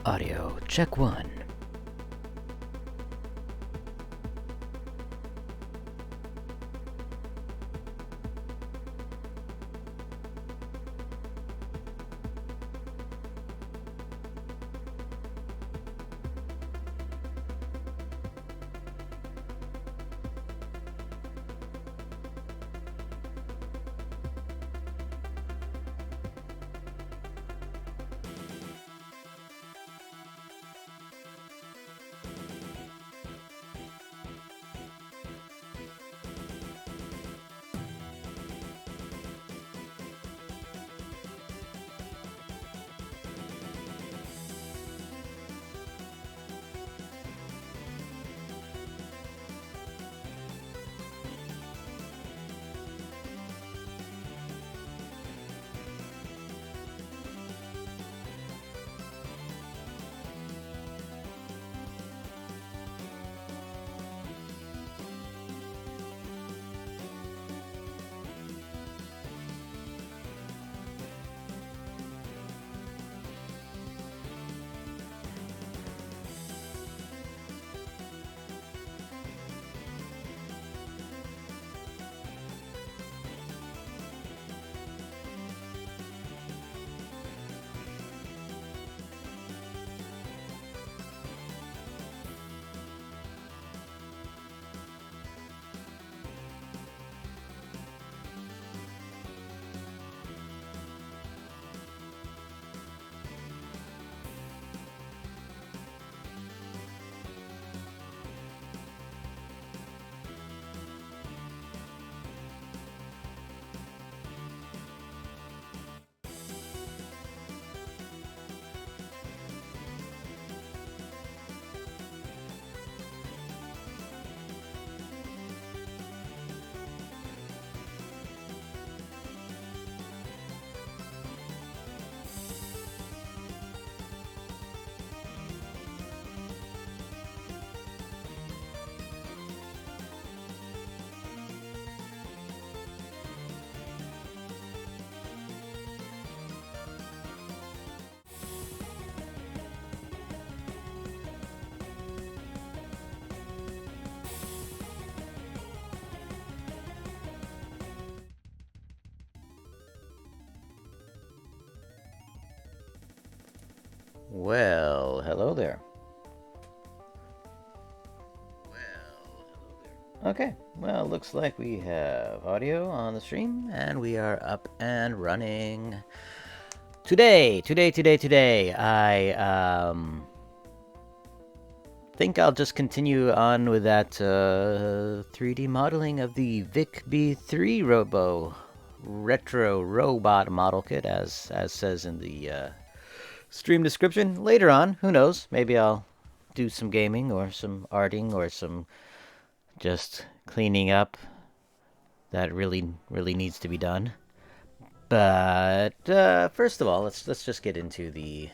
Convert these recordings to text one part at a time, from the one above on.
Audio, check one. Well, hello there. Okay, well, looks like we have audio on the stream, and we are up and running. Today, I think I'll just continue on with that 3D modeling of the ViC B3 retro robot model kit, as says in the stream description. Later on, who knows? Maybe I'll do some gaming or some arting or some just cleaning up that really needs to be done. But first of all, let's just get into the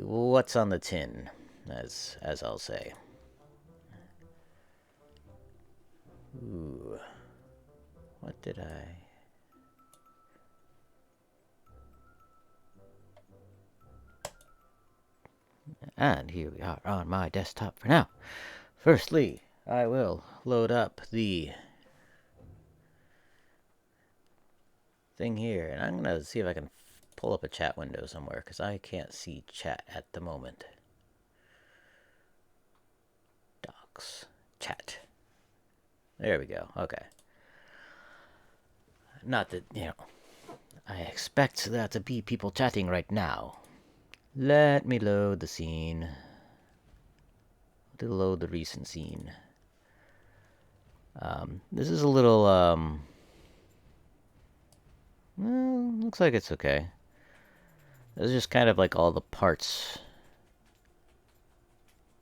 what's on the tin, as I'll say. Ooh, what did I? And here we are on my desktop for now. Firstly, I will load up the thing here, and I'm gonna see if I can pull up a chat window somewhere, because I can't see chat at the moment. Docs, chat. There we go. Okay. Not that, I expect there to be people chatting right now. Let me load the scene. To load the recent scene. This is a little, well, looks like it's okay. This is just kind of like all the parts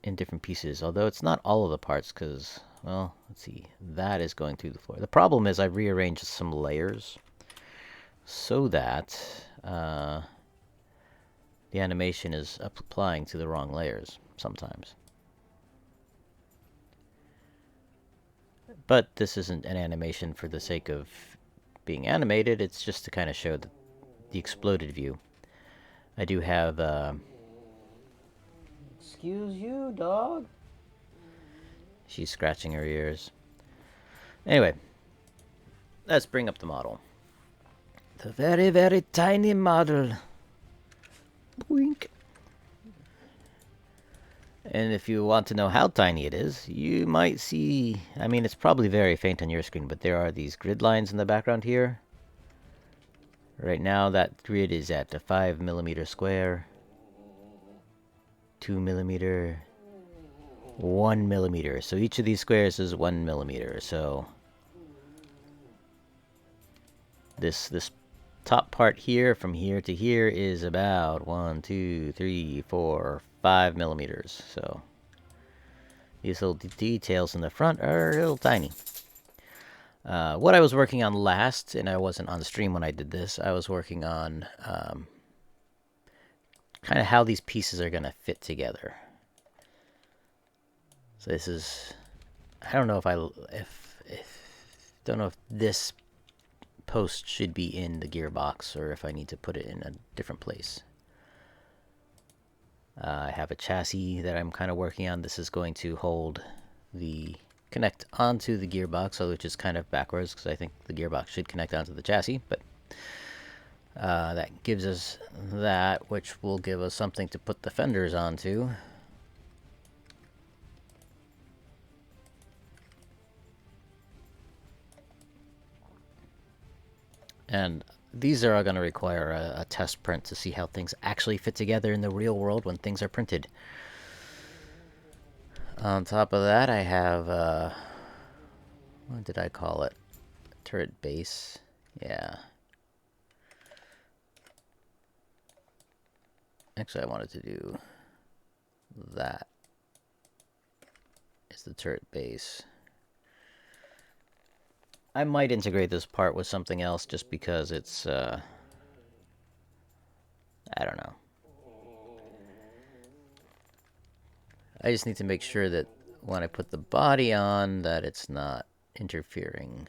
in different pieces, although it's not all of the parts because, well, let's see, that is going through the floor. The problem is I've rearranged some layers so that the animation is applying to the wrong layers sometimes. But this isn't an animation for the sake of being animated, it's just to kind of show the exploded view. I do have, excuse you, dog? She's scratching her ears. Anyway, let's bring up the model. The very, very tiny model. Boink. And if you want to know how tiny it is, you might see, I mean, it's probably very faint on your screen, but there are these grid lines in the background here. Right now, that grid is at a 5mm square, 2mm, 1mm. So each of these squares is 1mm. So this top part here, from here to here, is about 1, 2, 3, 4, 5mm. So these little details in the front are a little tiny. What I was working on last, and I wasn't on stream when I did this, I was working on kind of how these pieces are going to fit together. So this is, I don't know if this post should be in the gearbox or if I need to put it in a different place. I have a chassis that I'm kind of working on. This is going to hold the connect onto the gearbox, which is kind of backwards because I think the gearbox should connect onto the chassis, but that gives us that, which will give us something to put the fenders onto. And these are going to require a test print to see how things actually fit together in the real world when things are printed. On top of that, I have, what did I call it? Turret base. Yeah. Actually, I wanted to do that. Is the turret base. I might integrate this part with something else just because it's, I don't know. I just need to make sure that when I put the body on, that it's not interfering.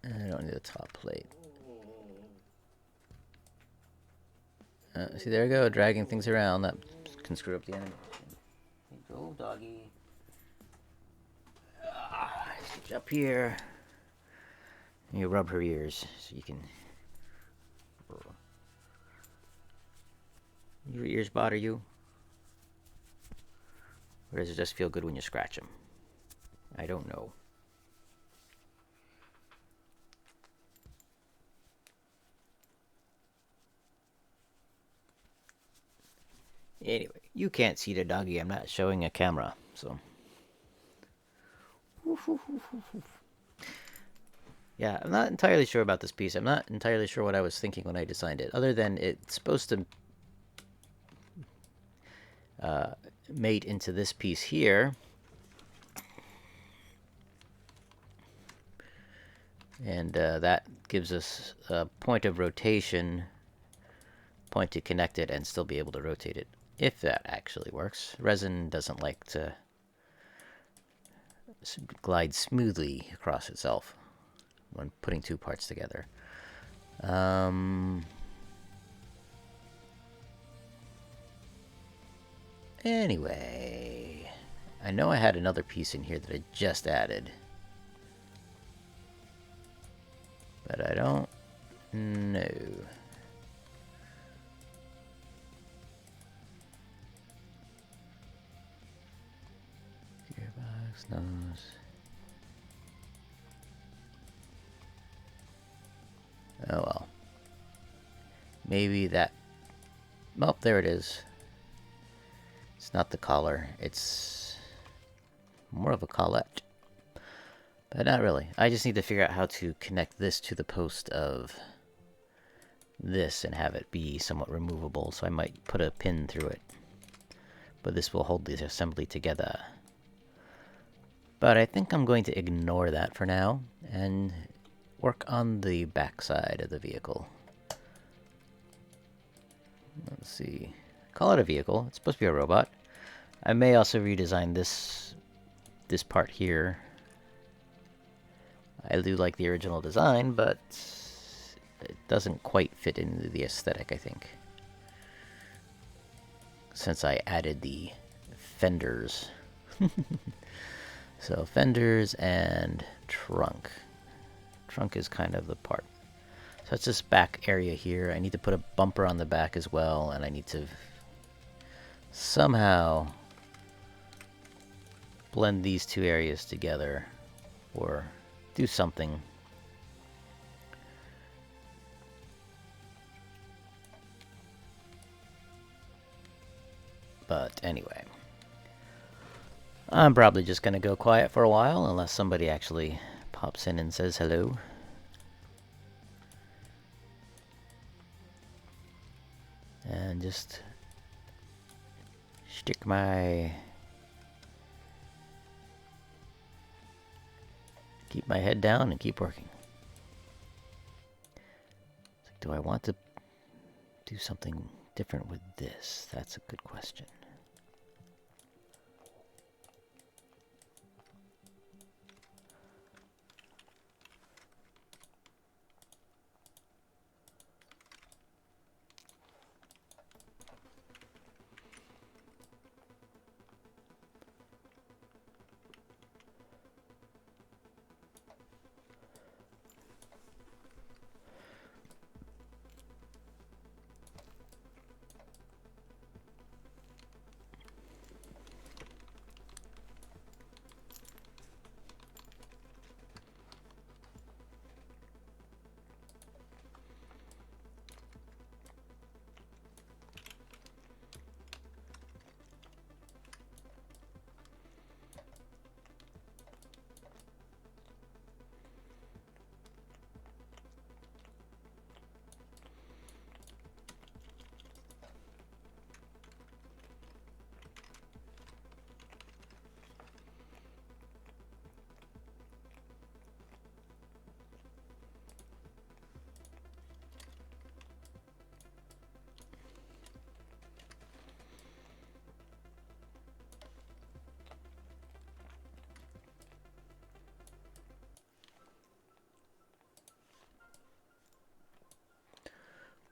I don't need a top plate. See, there we go, dragging things around. That can screw up the animation. Go, doggy. Get up here. You rub her ears so you can. Your ears bother you? Or does it just feel good when you scratch them? I don't know. Anyway, you can't see the doggy. I'm not showing a camera, so. Yeah, I'm not entirely sure about this piece. I'm not entirely sure what I was thinking when I designed it, other than it's supposed to mate into this piece here. And that gives us a point of rotation, point to connect it, and still be able to rotate it, if that actually works. Resin doesn't like to glide smoothly across itself when putting two parts together. Anyway, I know I had another piece in here that I just added, but I don't know. Gearbox, nose. maybe that... Oh, there it is. It's not the collar. It's more of a collet. But not really. I just need to figure out how to connect this to the post of this and have it be somewhat removable. So I might put a pin through it. But this will hold the assembly together. But I think I'm going to ignore that for now and work on the back side of the vehicle. Let's see. Call it a vehicle. It's supposed to be a robot. I may also redesign this part here. I do like the original design, but it doesn't quite fit into the aesthetic, I think. Since I added the fenders. So fenders and trunk. Trunk is kind of the part. So it's this back area here. I need to put a bumper on the back as well, and I need to somehow blend these two areas together or do something. But anyway, I'm probably just going to go quiet for a while unless somebody actually pops in and says hello. And just stick my... keep my head down and keep working. It's like, do I want to do something different with this? That's a good question.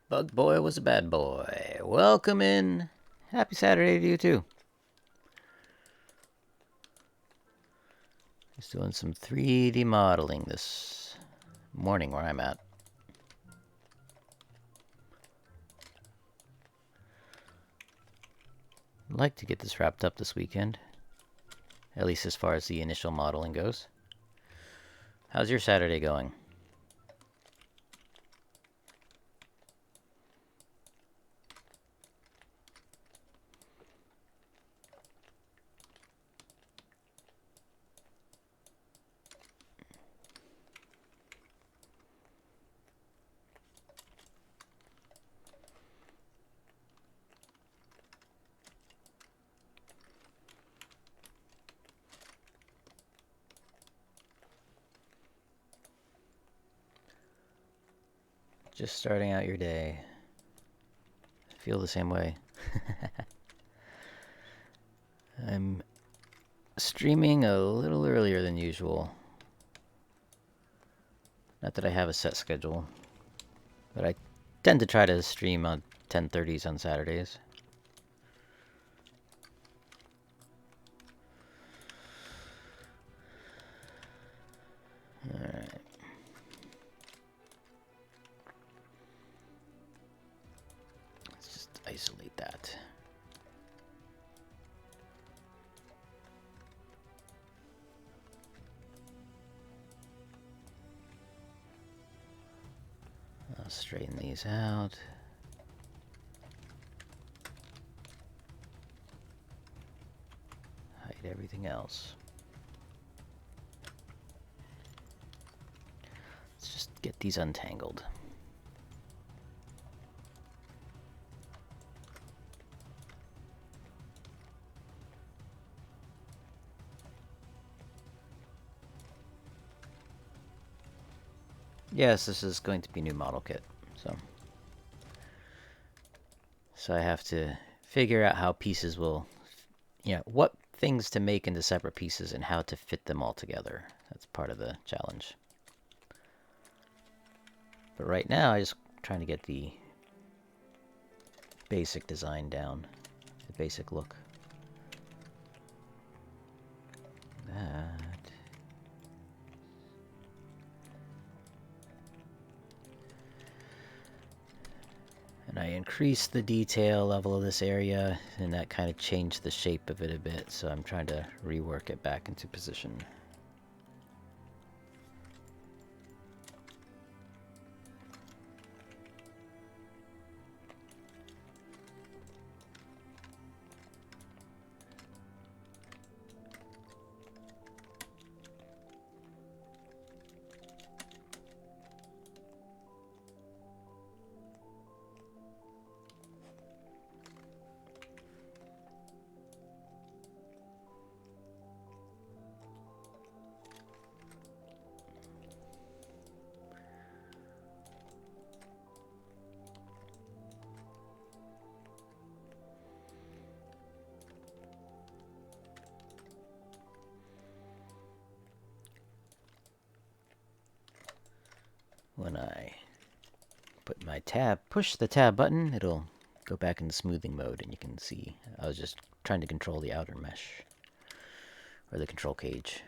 Bug Boy was a bad boy. Welcome in. Happy Saturday to you too. Just doing some 3D modeling this morning where I'm at. I'd like to get this wrapped up this weekend. At least as far as the initial modeling goes. How's your Saturday going? Just starting out your day. I feel the same way. I'm streaming a little earlier than usual. Not that I have a set schedule, but I tend to try to stream on 10:30s on Saturdays. Alright. Let's just isolate that. I'll straighten these out. everything else. Let's just get these untangled. Yes, this is going to be a new model kit, so I have to figure out how pieces will, what things to make into separate pieces and how to fit them all together. That's part of the challenge. But right now, I'm just trying to get the basic design down, the basic look. That. And I increased the detail level of this area, and that kind of changed the shape of it a bit, so I'm trying to rework it back into position. When I put my push the tab button, it'll go back into smoothing mode, and you can see I was just trying to control the outer mesh, or the control cage.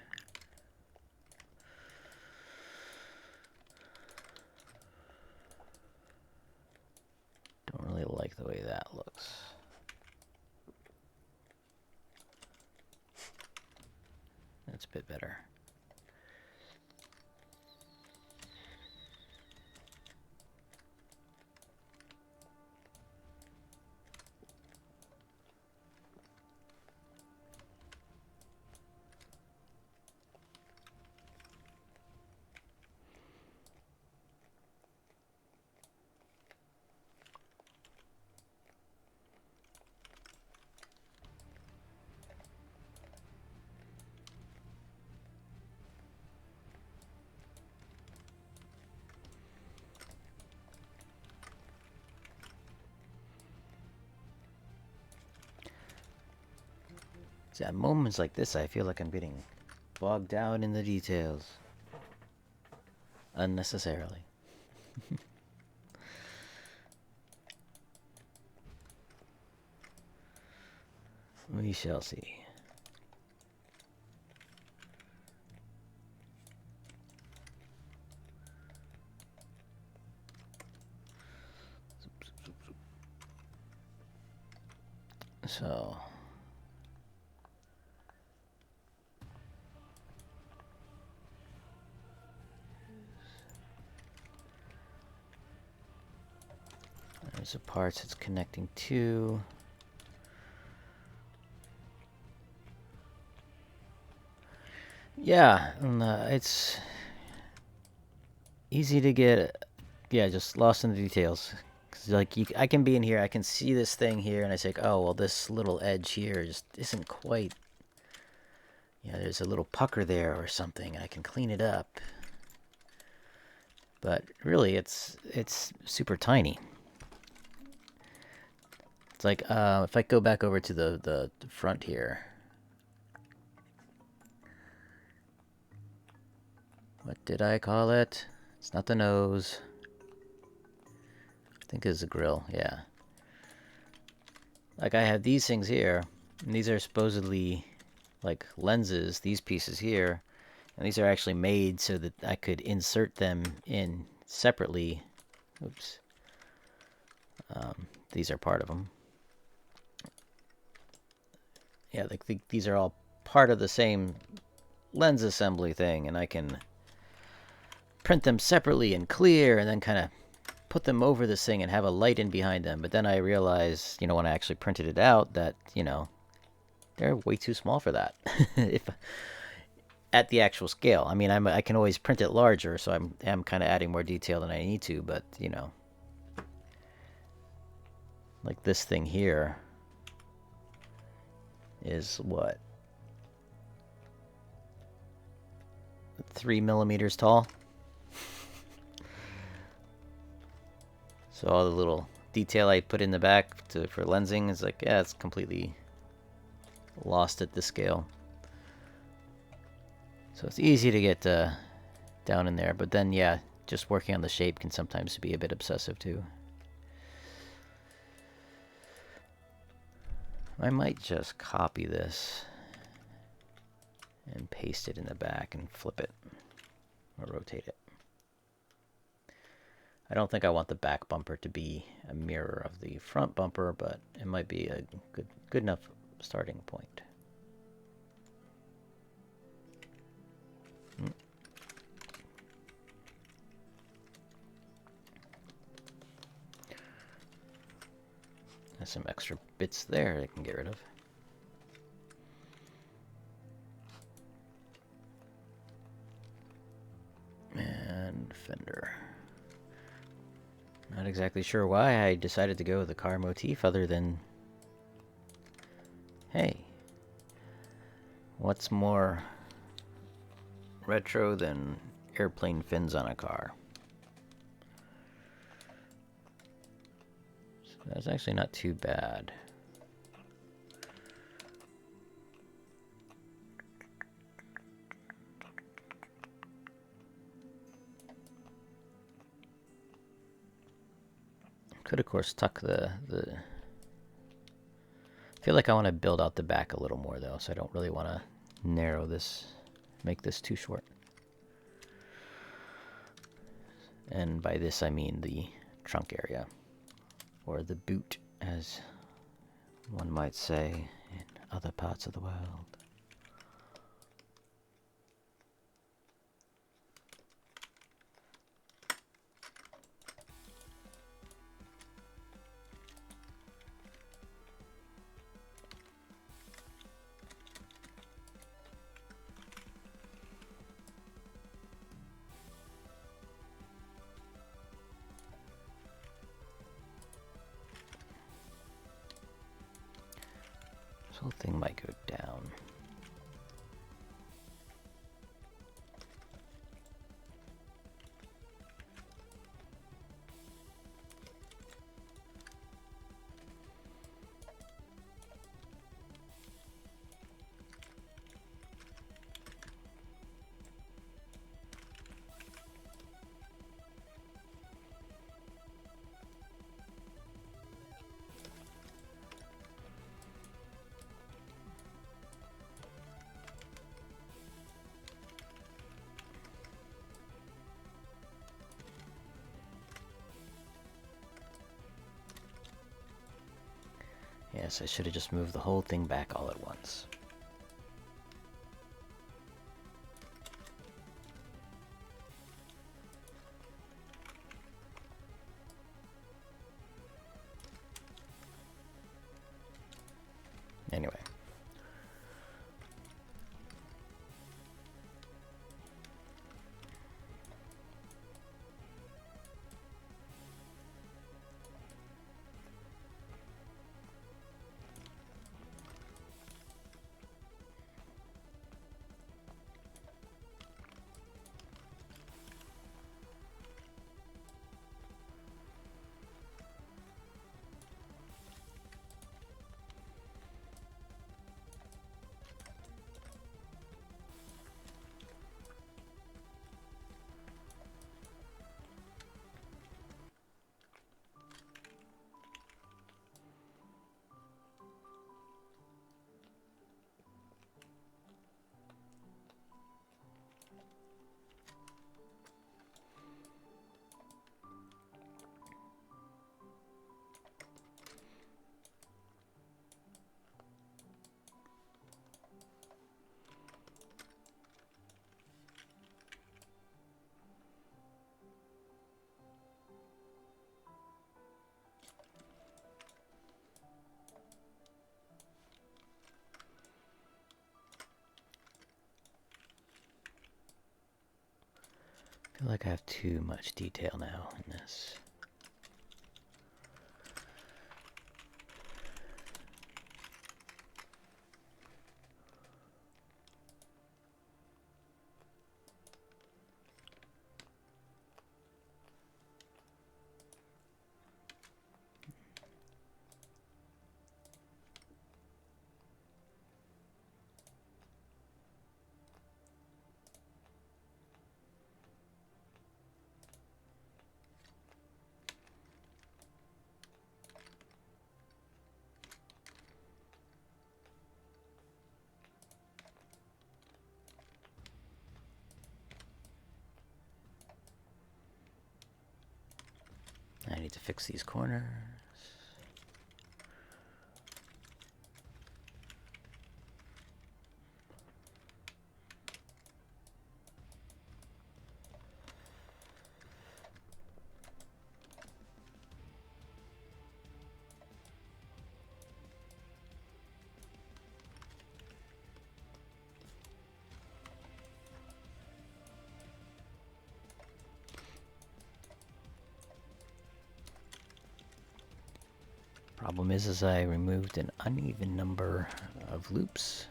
Don't really like the way that looks. That's a bit better. So at moments like this, I feel like I'm getting bogged down in the details. Unnecessarily. We shall see. So... there's the parts it's connecting to. Yeah, and, it's easy to get, just lost in the details. 'Cause like I can be in here, I can see this thing here, and I say, oh well, this little edge here just isn't quite. There's a little pucker there or something. I can clean it up, but really, it's super tiny. It's like if I go back over to the front here. What did I call it? It's not the nose. I think it's the grill, yeah. Like I have these things here, and these are supposedly like lenses, these pieces here, and these are actually made so that I could insert them in separately. Oops. These are part of them. Yeah, like these are all part of the same lens assembly thing, and I can print them separately and clear, and then kind of put them over this thing and have a light in behind them. But then I realized, when I actually printed it out, that, they They're way too small for that. If at the actual scale, I mean, I can always print it larger, so I'm kind of adding more detail than I need to. But you know, like this thing here is what, 3 millimeters tall. So all the little detail I put in the back for lensing is like, yeah, it's completely lost at this scale. So it's easy to get down in there, but then yeah, just working on the shape can sometimes be a bit obsessive too. I might just copy this and paste it in the back and flip it or rotate it. I don't think I want the back bumper to be a mirror of the front bumper, but it might be a good enough starting point. There's some extra bits there I can get rid of. And fender. Not exactly sure why I decided to go with the car motif other than, hey, what's more retro than airplane fins on a car? So that's actually not too bad. Could of course tuck the I feel like I want to build out the back a little more though, so I don't really want to narrow this, make this too short. And by this I mean the trunk area, or the boot as one might say in other parts of the world. This whole thing might go down. Yes, I should have just moved the whole thing back all at once. Anyway. feel like I have too much detail now in this. I need to fix these corners. Problem is I removed an uneven number of loops.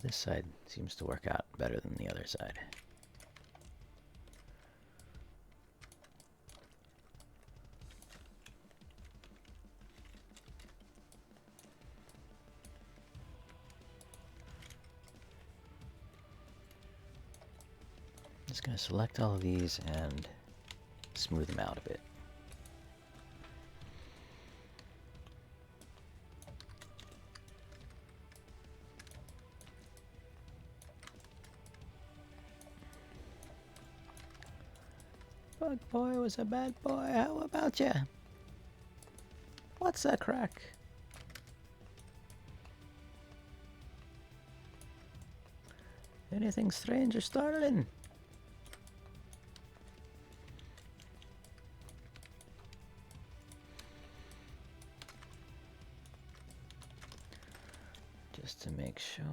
This side seems to work out better than the other side. Just going to select all of these and smooth them out a bit. Bug boy was a bad boy, how about ya? What's that crack? Anything strange or startling? Just to make sure.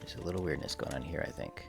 There's a little weirdness going on here, I think.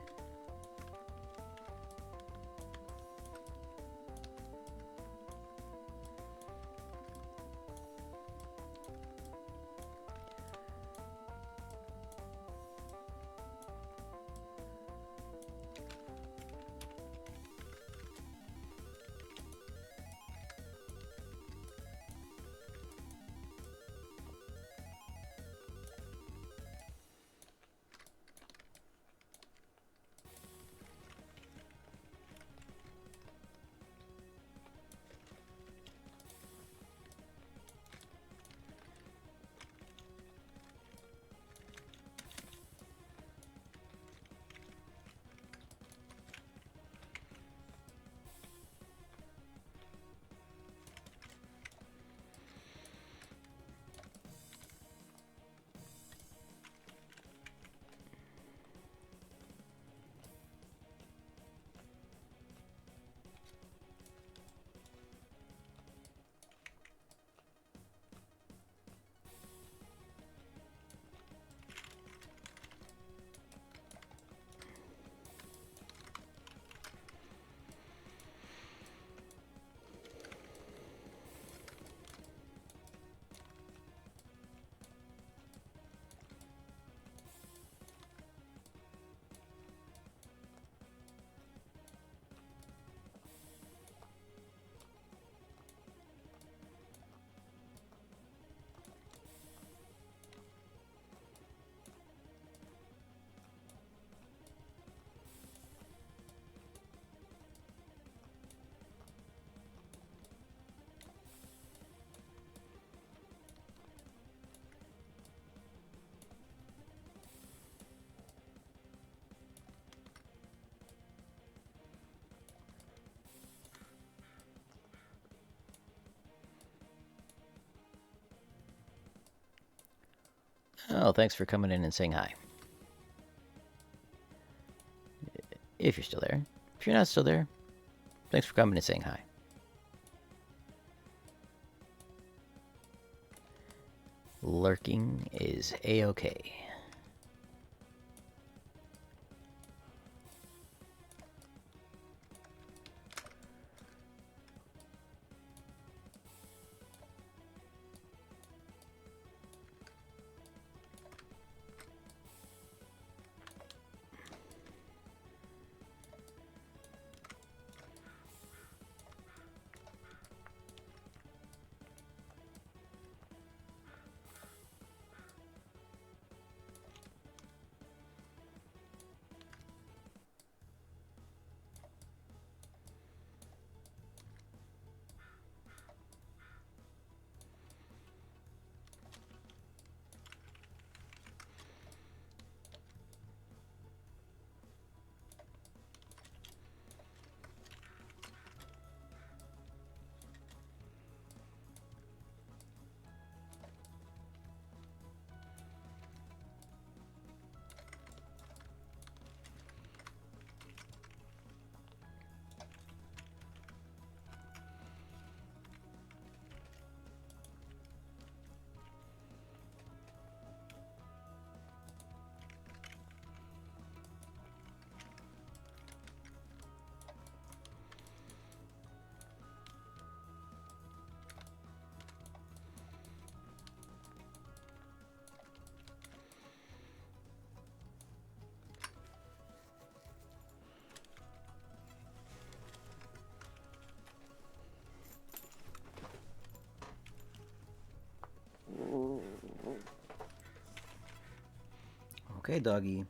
Oh, thanks for coming in and saying hi. If you're still there. If you're not still there, thanks for coming and saying hi. Lurking is a-okay. Okay, doggy.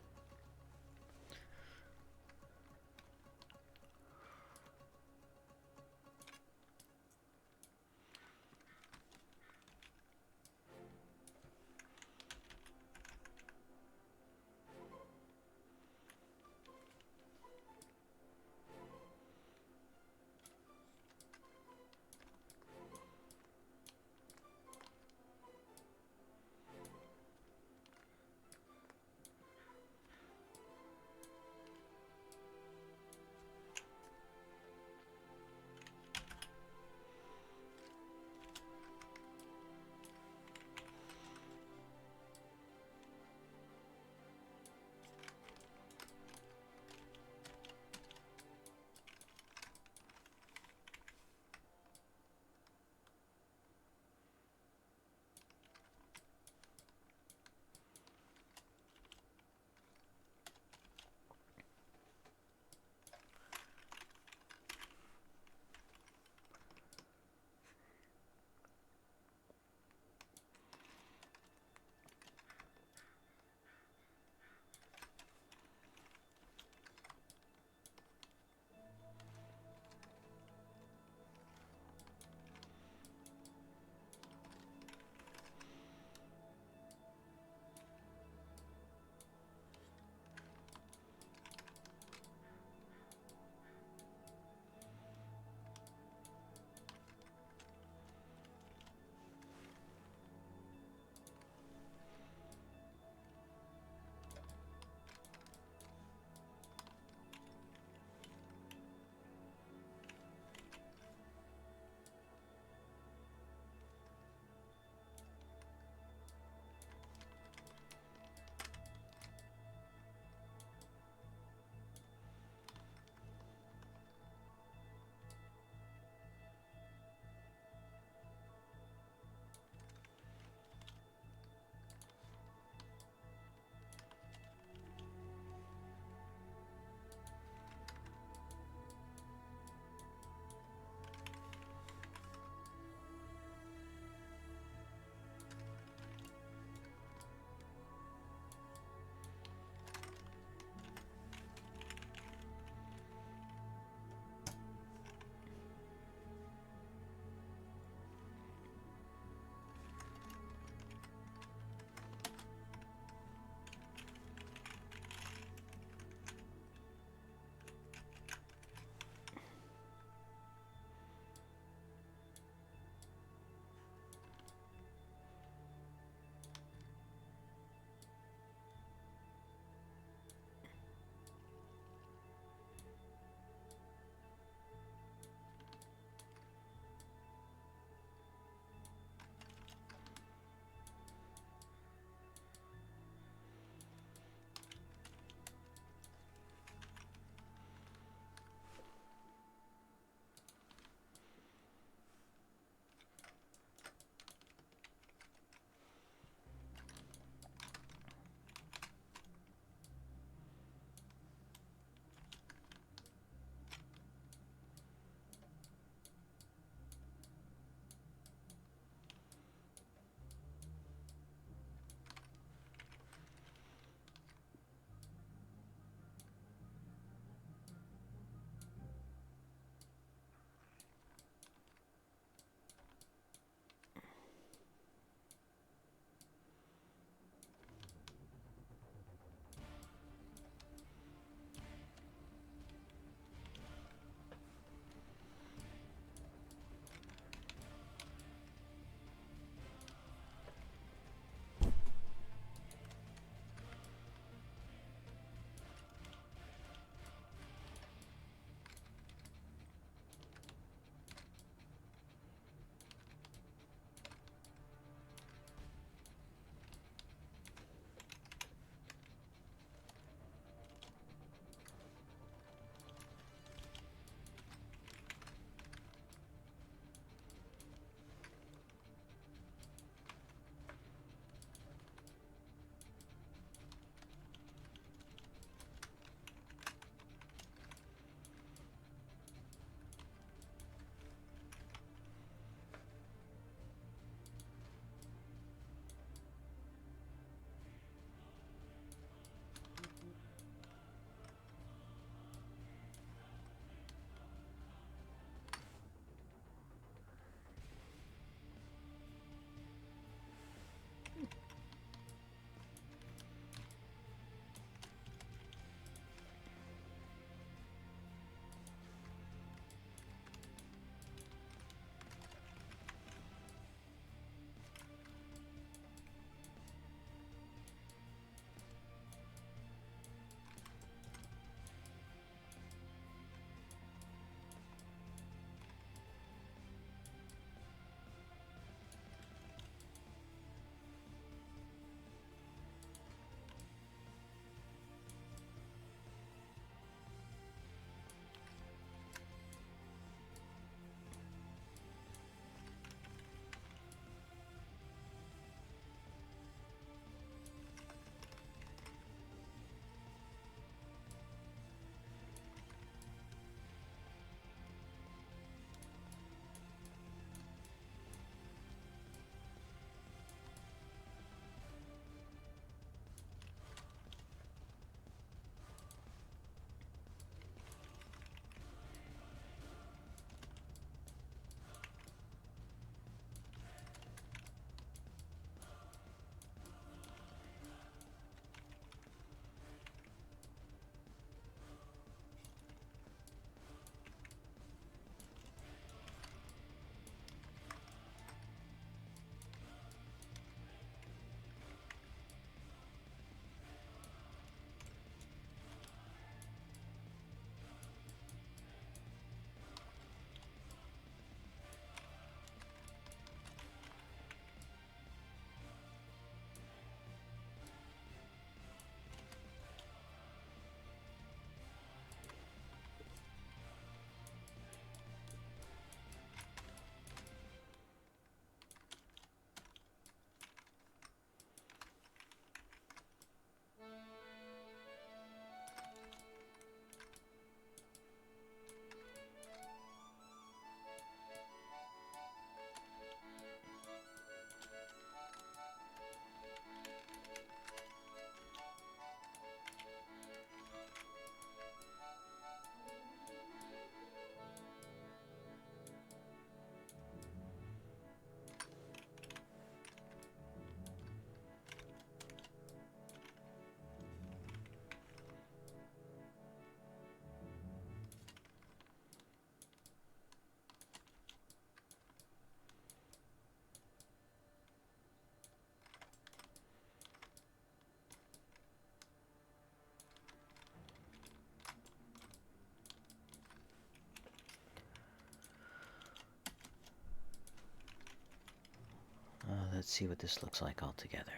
Let's see what this looks like all together.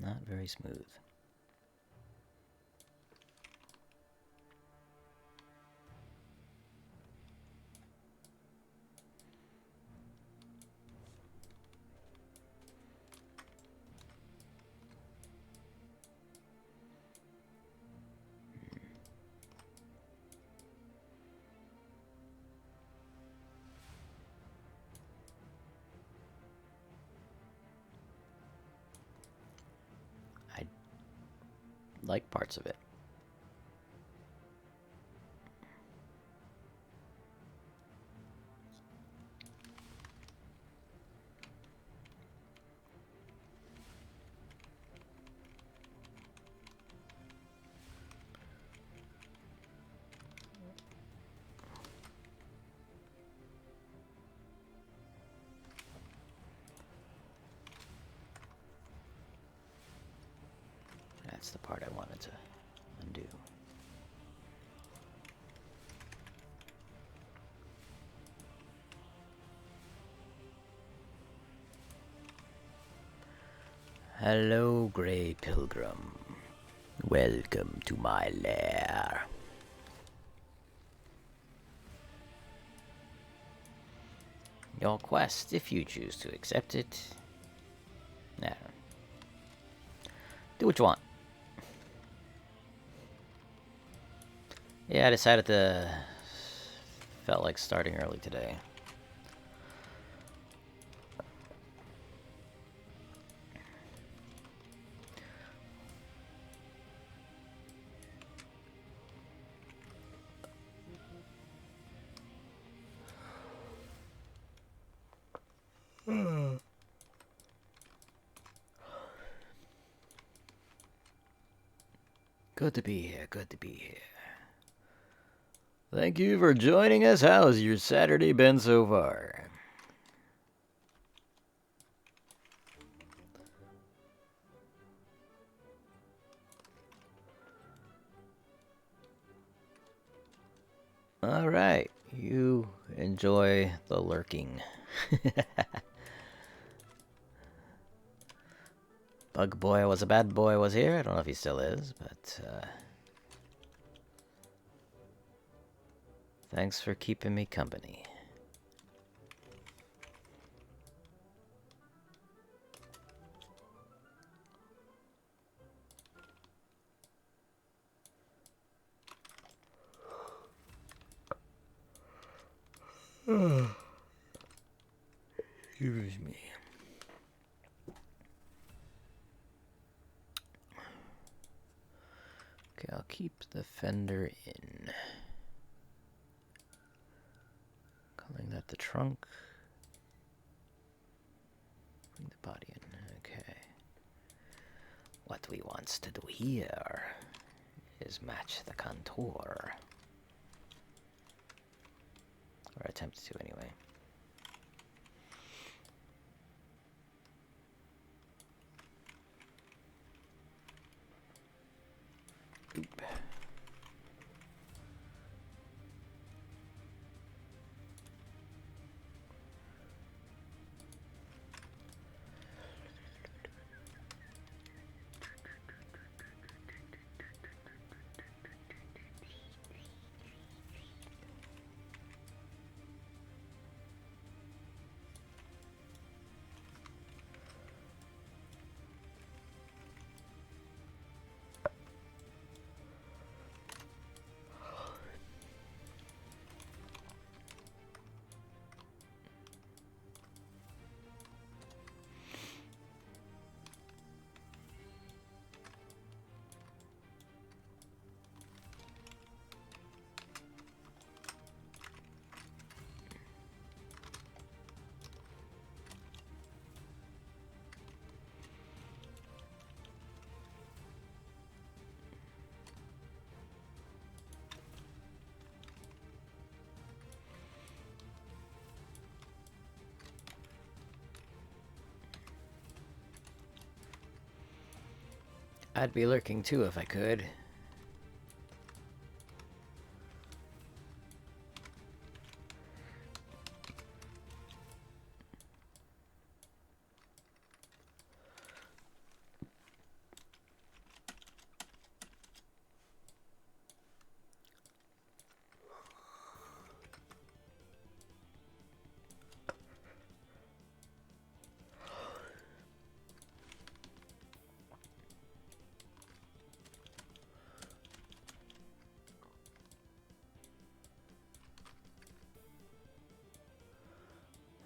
Not very smooth. I like parts of it. That's the part I wanted to undo. Hello, Grey Pilgrim. Welcome to my lair. Your quest, if you choose to accept it. Now, do what you want. Yeah, I decided to... Felt like starting early today. Good to be here, good to be here. Thank you for joining us. How's your Saturday been so far? Alright, you enjoy the lurking. Bug Boy was a bad boy was here. I don't know if he still is, but thanks for keeping me company. Excuse me. Okay, I'll keep the fender in. Calling that the trunk. Bring the body in. Okay. What we want to do here is match the contour. Or attempt to, anyway. Oop. I'd be lurking too if I could.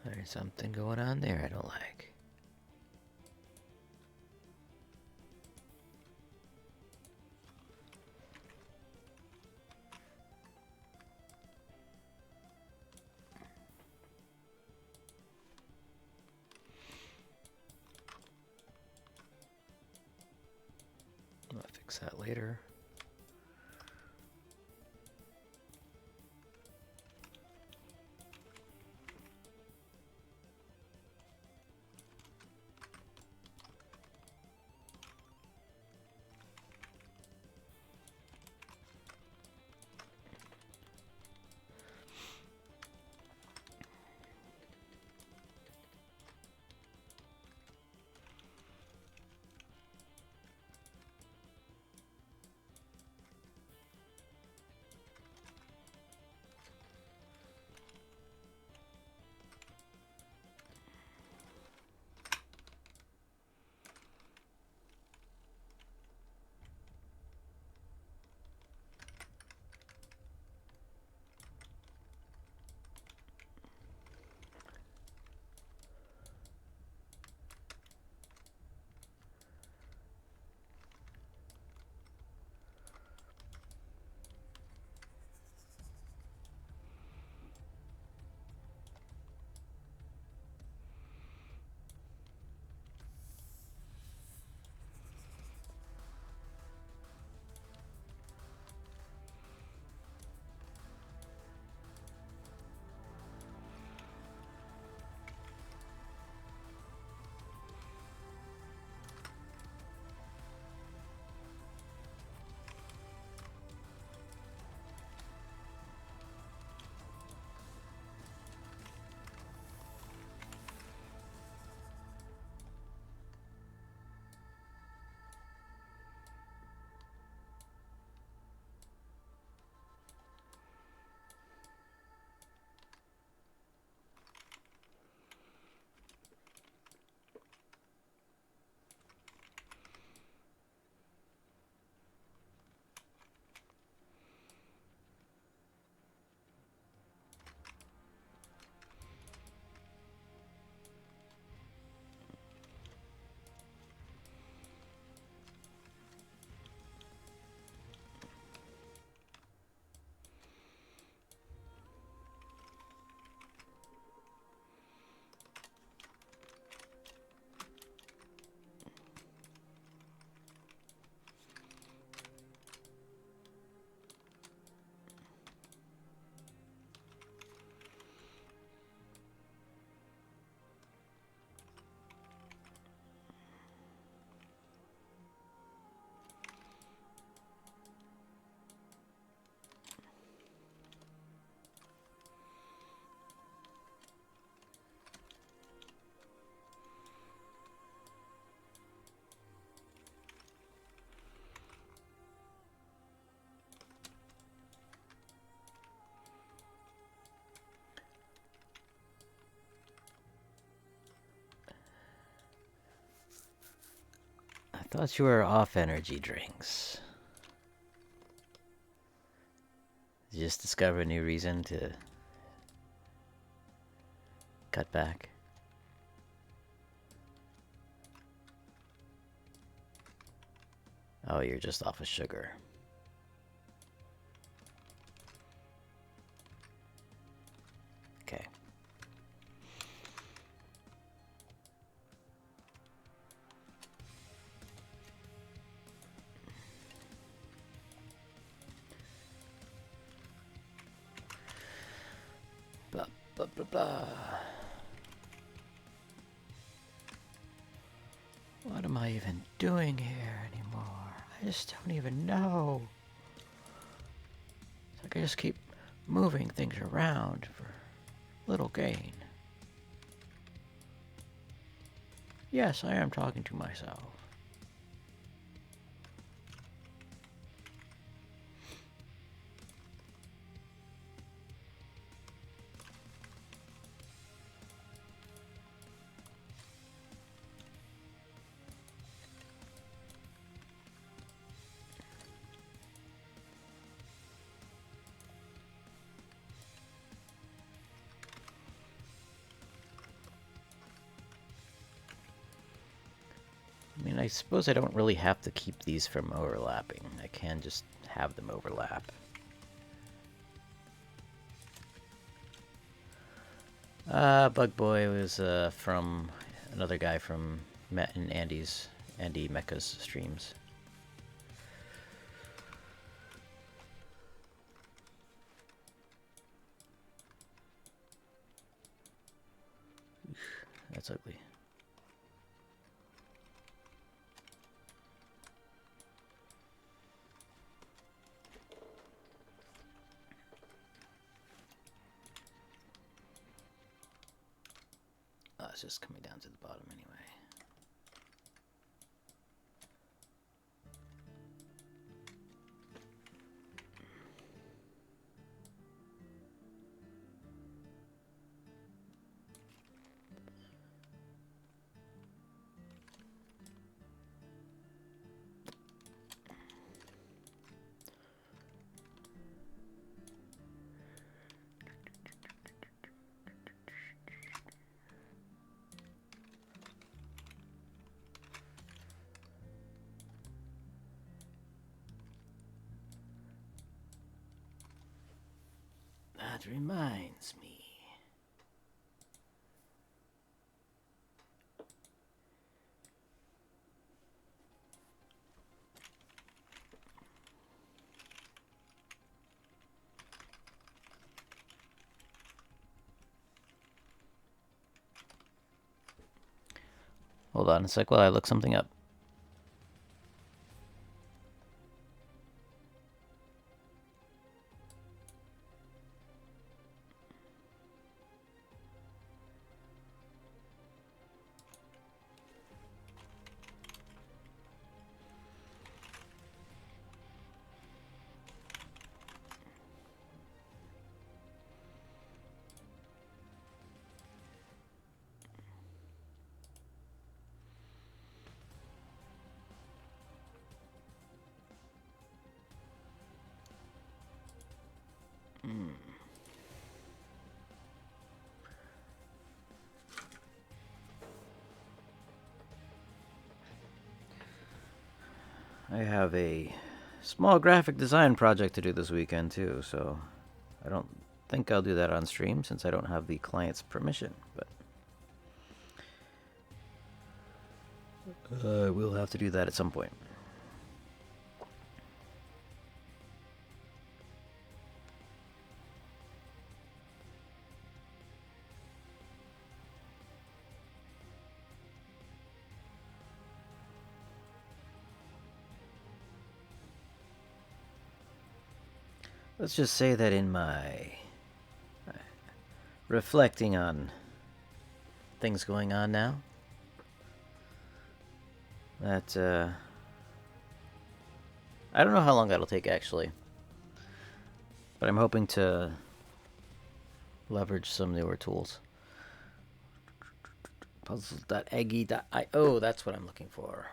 There's something going on there I don't like. I'll fix that later. I thought you were off energy drinks. You just discover a new reason to cut back. Oh, you're just off of sugar. Okay. Blah, blah, blah, blah. What am I even doing here anymore? I just don't even know. It's like I just keep moving things around for little gain. Yes, I am talking to myself. suppose I don't really have to keep these from overlapping. I can just have them overlap. Bug Boy was from another guy from Matt and Andy Mecha's streams. That's ugly. Oh, it's just coming down to the bottom anyway. That reminds me. Hold on a sec while I look something up. I have a small graphic design project to do this weekend too, so I don't think I'll do that on stream since I don't have the client's permission, but we'll have to do that at some point. Let's just say that in my reflecting on things going on now, that I don't know how long that'll take actually, but I'm hoping to leverage some newer tools. Puzzles.aggie.io, that's what I'm looking for.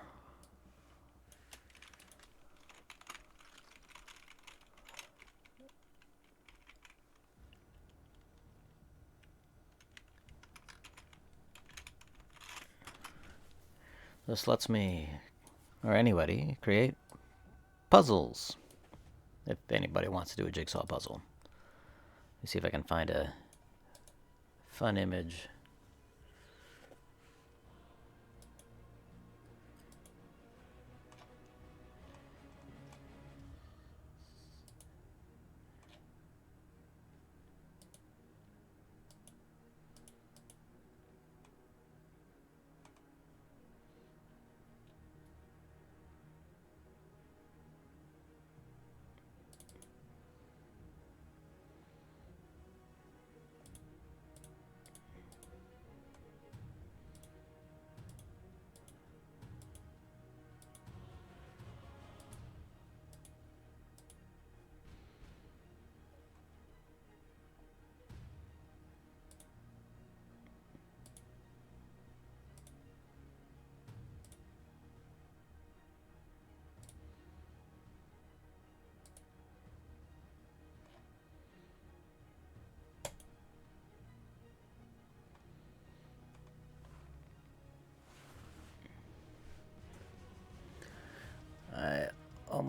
This lets me, or anybody, create puzzles. If anybody wants to do a jigsaw puzzle. Let me see if I can find a fun image.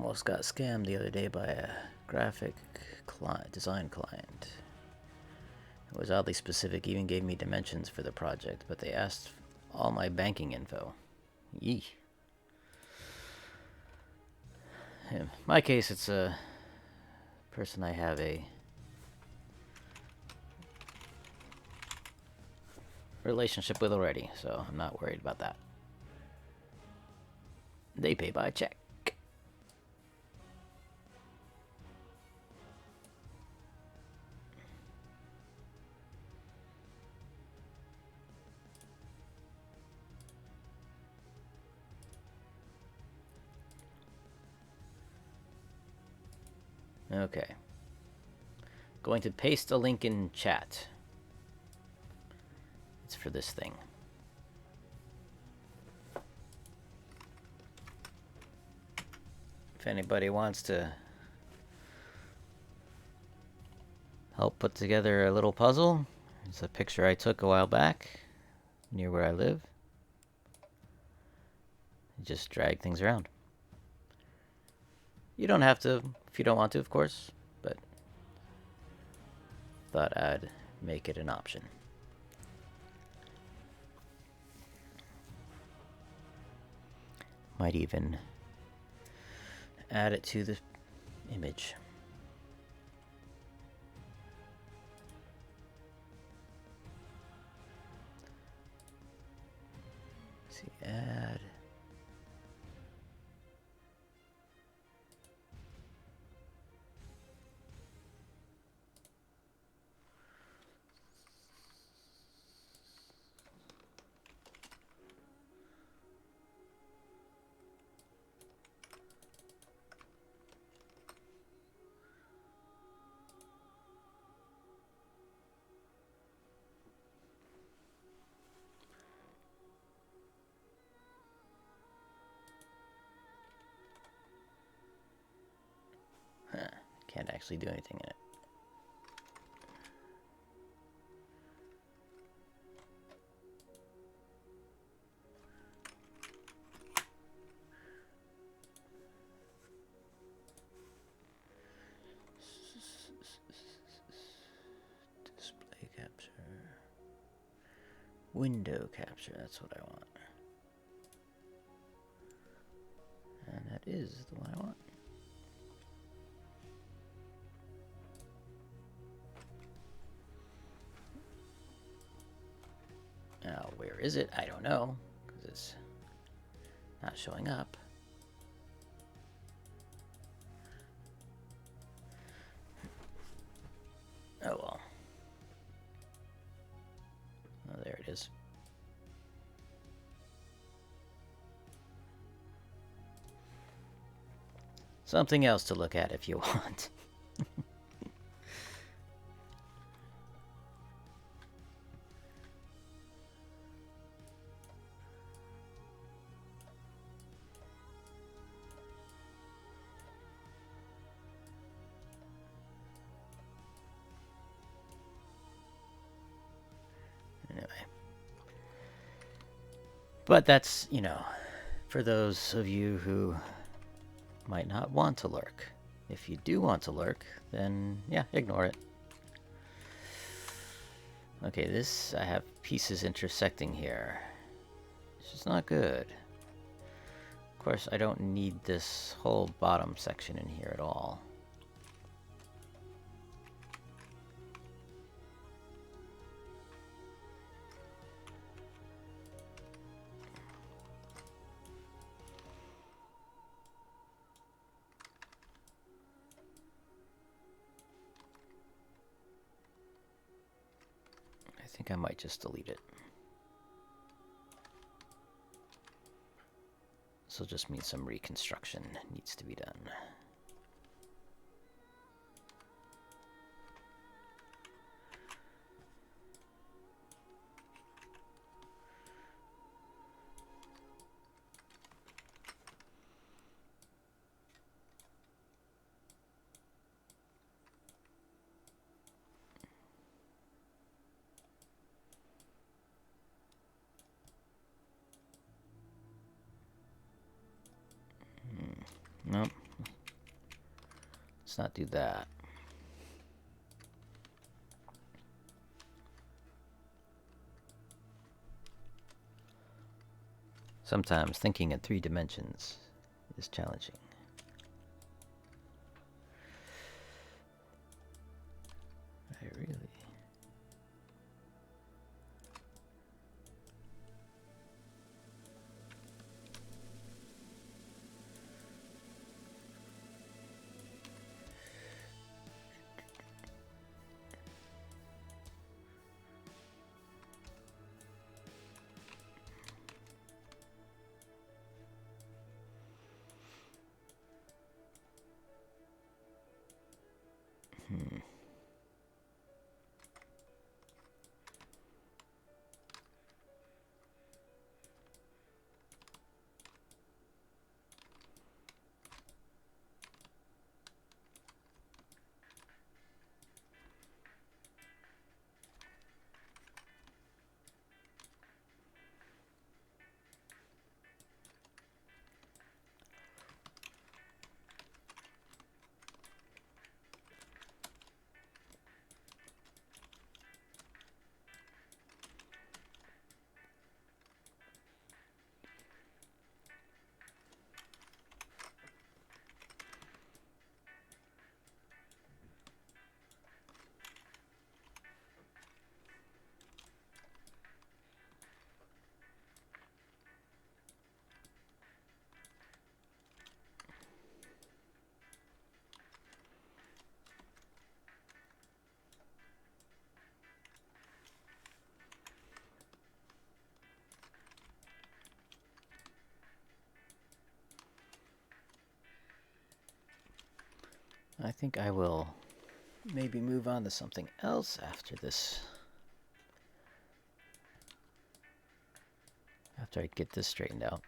almost got scammed the other day by a graphic design client. It was oddly specific, even gave me dimensions for the project, but they asked all my banking info. Yee. In my case, it's a person I have a relationship with already, so I'm not worried about that. They pay by check. Okay. Going to paste a link in chat. It's for this thing. If anybody wants to help put together a little puzzle, it's a picture I took a while back near where I live. Just drag things around. You don't have to if you don't want to, of course, but thought I'd make it an option. Might even add it to the image. Let's see, add. Can't actually do anything in it. Display capture. Window capture, that's what I want. And that is the one I want. Now, where is it? I don't know, because it's not showing up. Oh well. Oh, there it is. Something else to look at if you want. But that's, you know, for those of you who might not want to lurk. If you do want to lurk, then yeah, ignore it. Okay, this, I have pieces intersecting here. It's just not good. Of course, I don't need this whole bottom section in here at all. I think I might just delete it. This will just mean some reconstruction needs to be done. Nope. let's not do that. Sometimes thinking in 3 dimensions is challenging. I really... I think I will maybe move on to something else after this. After I get this straightened out.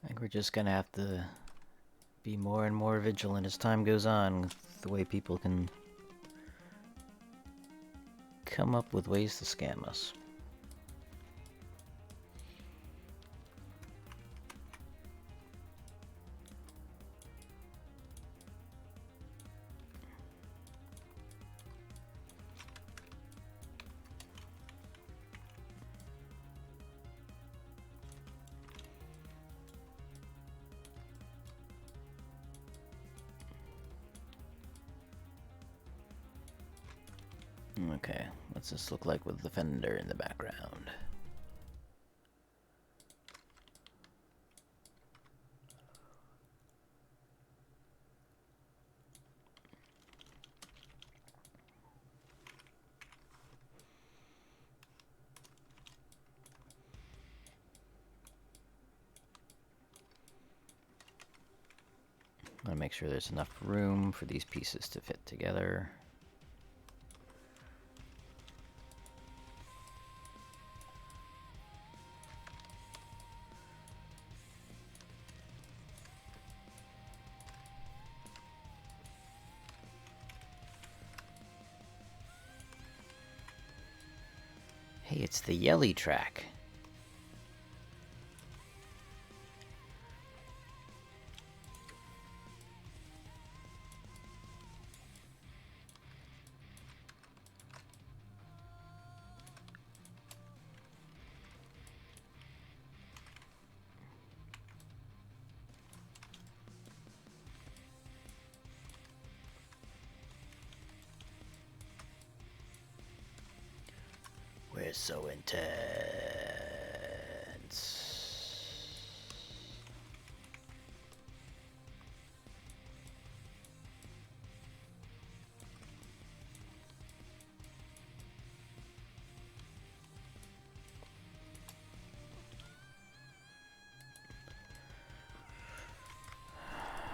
I think we're just gonna have to be more and more vigilant as time goes on with the way people can come up with ways to scam us. Okay, what's this look like with the fender in the background? I want to make sure there's enough room for these pieces to fit together. Hey, it's the Yelly track. We're so intense.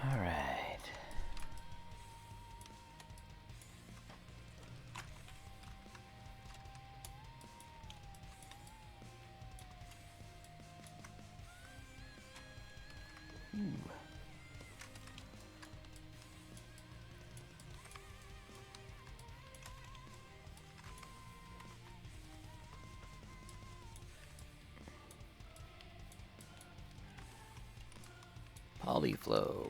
All right. Polyflow.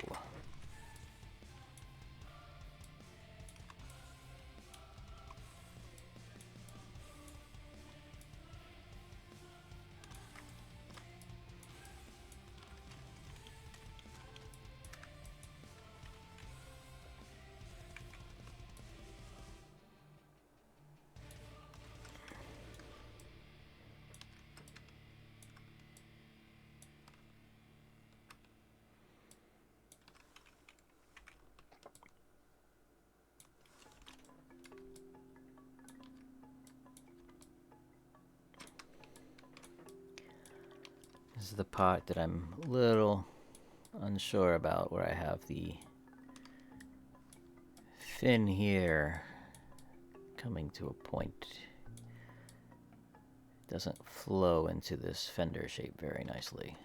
This is the part that I'm a little unsure about, where I have the fin here coming to a point. It doesn't flow into this fender shape very nicely.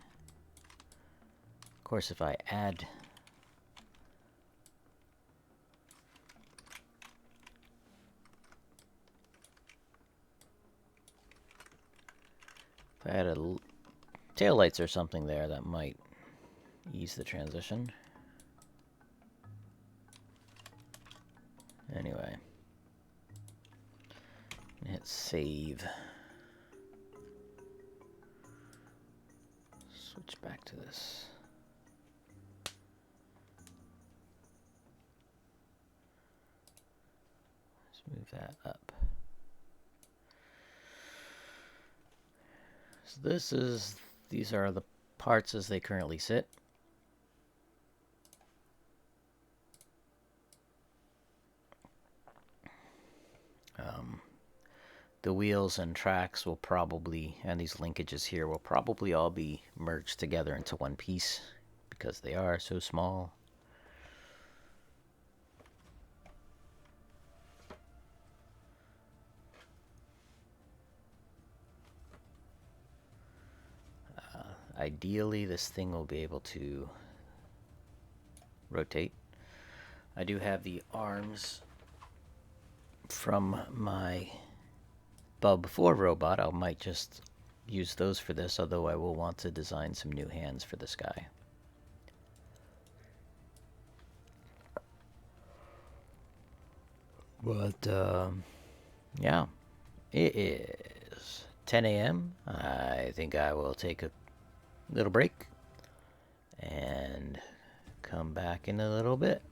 Of course, if I add taillights or something there, that might ease the transition. Anyway, hit save. Switch back to this. Let's move that up. So these are the parts as they currently sit. The wheels and tracks will probably, and these linkages here will probably all be merged together into one piece because they are so small. I ideally this thing will be able to rotate. I do have the arms from my Bub 4 robot. I might just use those for this, although I will want to design some new hands for this guy. But, yeah, it is 10 a.m. I think I will take a little break and come back in a little bit.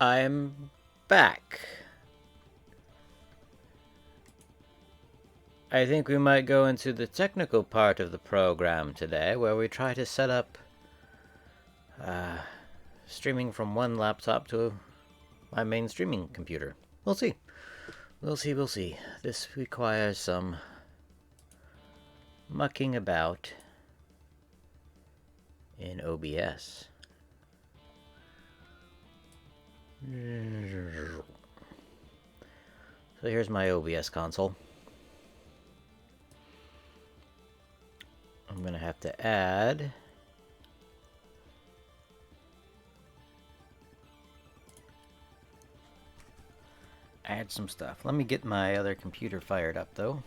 I'm back. I think we might go into the technical part of the program today, where we try to set up streaming from one laptop to my main streaming computer. We'll see. We'll see. This requires some mucking about in OBS. So here's my OBS console. I'm gonna have to add some stuff. Let me get my other computer fired up though.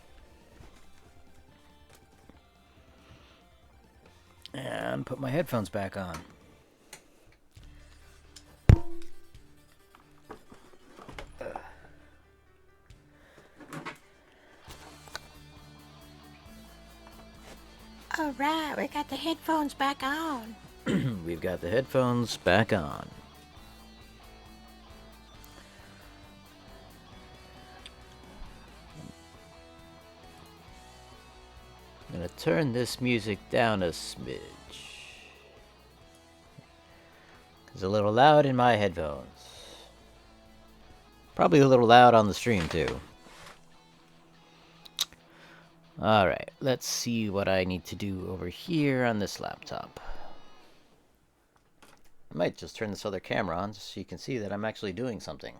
And put my headphones back on. All right, we got the headphones back on. We've got the headphones back on. I'm gonna turn this music down a smidge. It's a little loud in my headphones. Probably a little loud on the stream too. Alright, let's see what I need to do over here on this laptop. I might just turn this other camera on just so you can see that I'm actually doing something.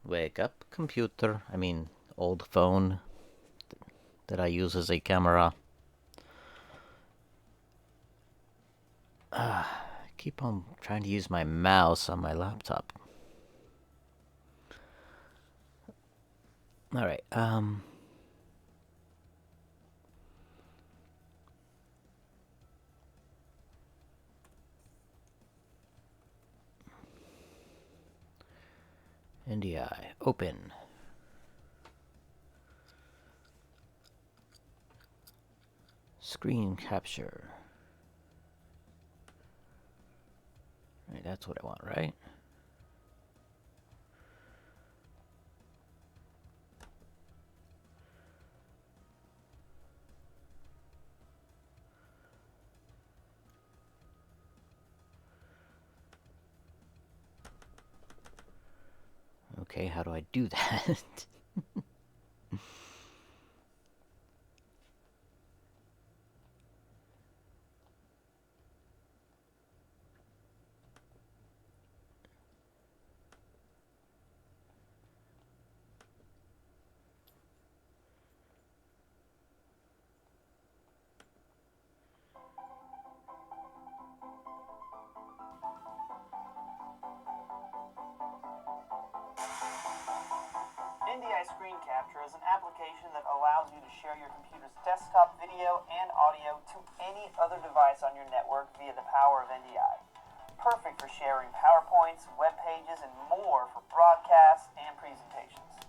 Wake up, computer. I mean, old phone that I use as a camera. I keep on trying to use my mouse on my laptop. Alright, NDI, open. Screen capture. Right, that's what I want, right? Okay, how do I do that? NDI Screen Capture is an application that allows you to share your computer's desktop video and audio to any other device on your network via the power of NDI. Perfect for sharing PowerPoints, web pages, and more for broadcasts and presentations.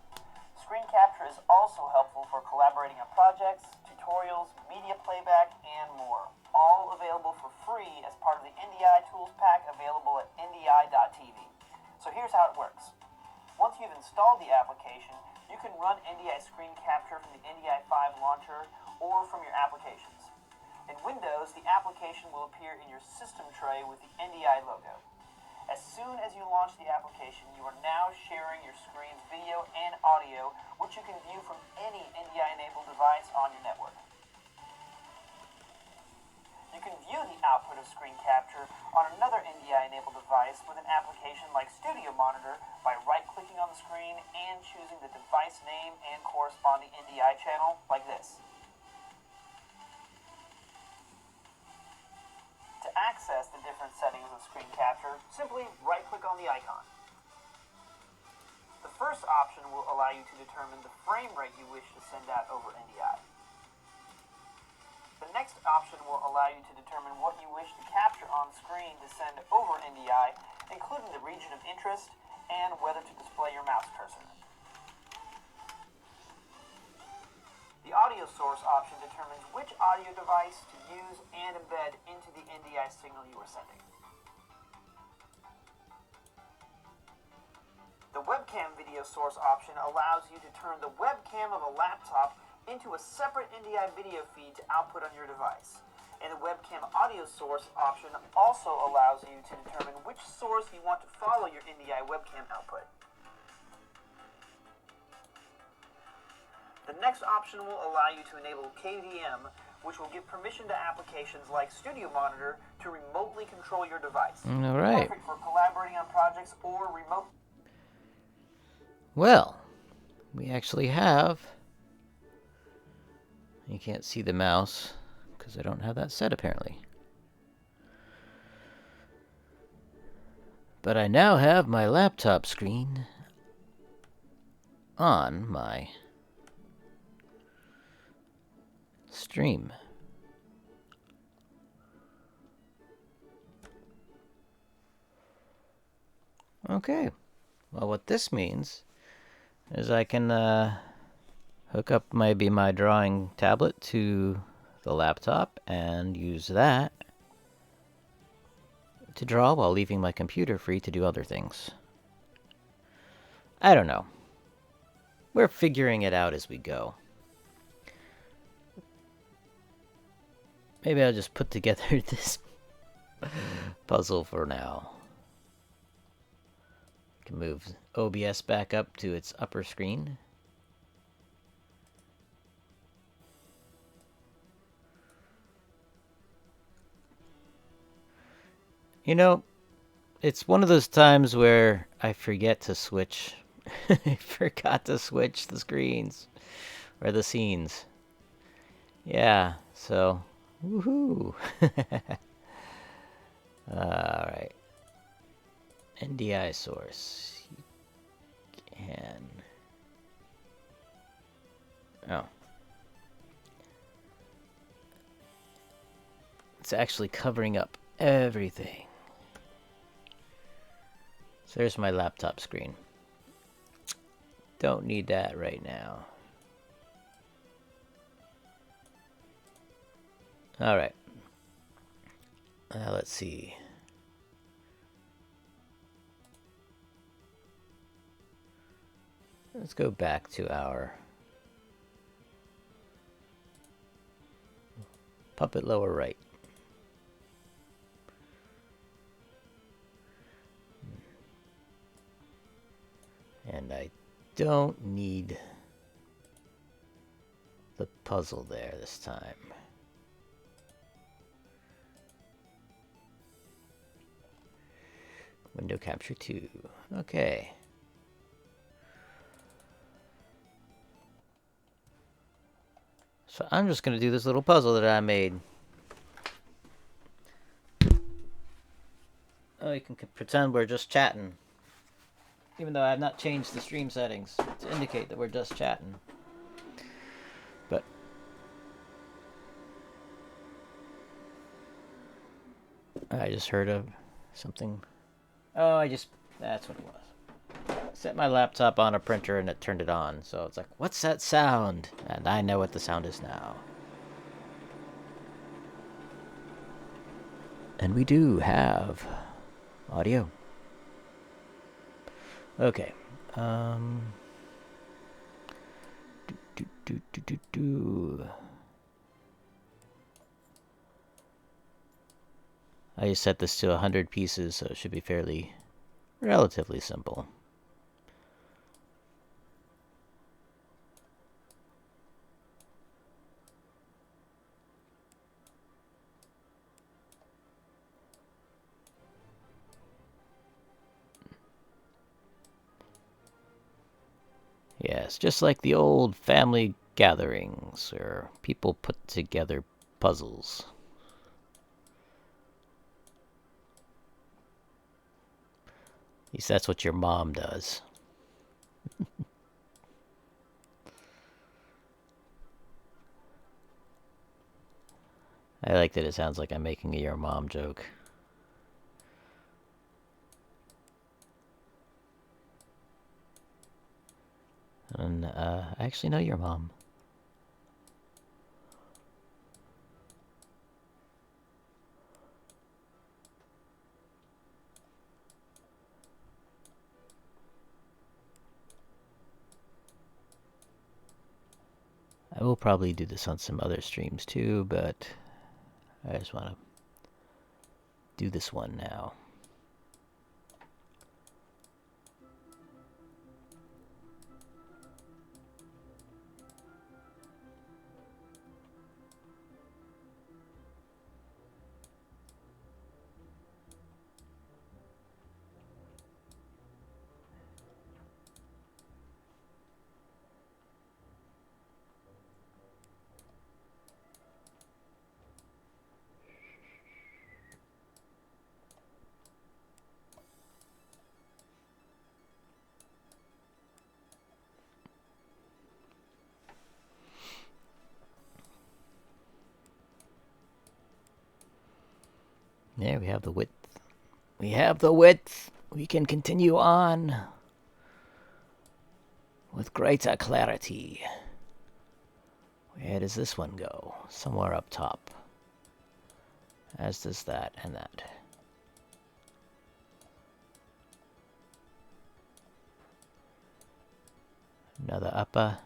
Screen Capture is also helpful for collaborating on projects, tutorials, media playback, and more. All available for free as part of the NDI Tools Pack available at ndi.tv. So here's how it works. Once you've installed the application, you can run NDI Screen Capture from the NDI 5 launcher or from your applications. In Windows, the application will appear in your system tray with the NDI logo. As soon as you launch the application, you are now sharing your screen's video and audio, which you can view from any NDI-enabled device on your network. You can view the output of screen capture on another NDI-enabled device with an application like Studio Monitor by right-clicking on the screen and choosing the device name and corresponding NDI channel like this. To access the different settings of screen capture, simply right-click on the icon. The first option will allow you to determine the frame rate you wish to send out over NDI. The next option will allow you to determine what you wish to capture on screen to send over NDI, including the region of interest and whether to display your mouse cursor. The audio source option determines which audio device to use and embed into the NDI signal you are sending. The webcam video source option allows you to turn the webcam of a laptop into a separate NDI video feed to output on your device. And the webcam audio source option also allows you to determine which source you want to follow your NDI webcam output. The next option will allow you to enable KVM, which will give permission to applications like Studio Monitor to remotely control your device. All right. Perfect for collaborating on projects or remote. Well, we actually have... You can't see the mouse because I don't have that set apparently. But I now have my laptop screen on my stream. Okay. Well, what this means is I can hook up maybe my drawing tablet to the laptop and use that to draw while leaving my computer free to do other things. I don't know. We're figuring it out as we go. Maybe I'll just put together this puzzle for now. Can move OBS back up to its upper screen. You know, it's one of those times where I forget to switch. I forgot to switch the screens. Or the scenes. Yeah, so... Woohoo! Alright. NDI source. You can... Oh. It's actually covering up everything. So there's my laptop screen. Don't need that right now. Alright. Let's see. Let's go back to our puppet lower right. And I don't need the puzzle there this time. Window capture 2. Okay. So I'm just going to do this little puzzle that I made. Oh, you can pretend we're just chatting. Even though I have not changed the stream settings to indicate that we're just chatting. But I just heard of something. Oh, that's what it was. Set my laptop on a printer and it turned it on. So it's like, what's that sound? And I know what the sound is now. And we do have audio. Okay. I just set this to 100 pieces, so it should be relatively simple. Yes, just like the old family gatherings where people put together puzzles. At least that's what your mom does. I like that it sounds like I'm making a your mom joke. And I actually know your mom. I will probably do this on some other streams too, but I just want to do this one now. There we have the width. We have the width. We can continue on with greater clarity. Where does this one go? Somewhere up top. As does that and that. Another upper.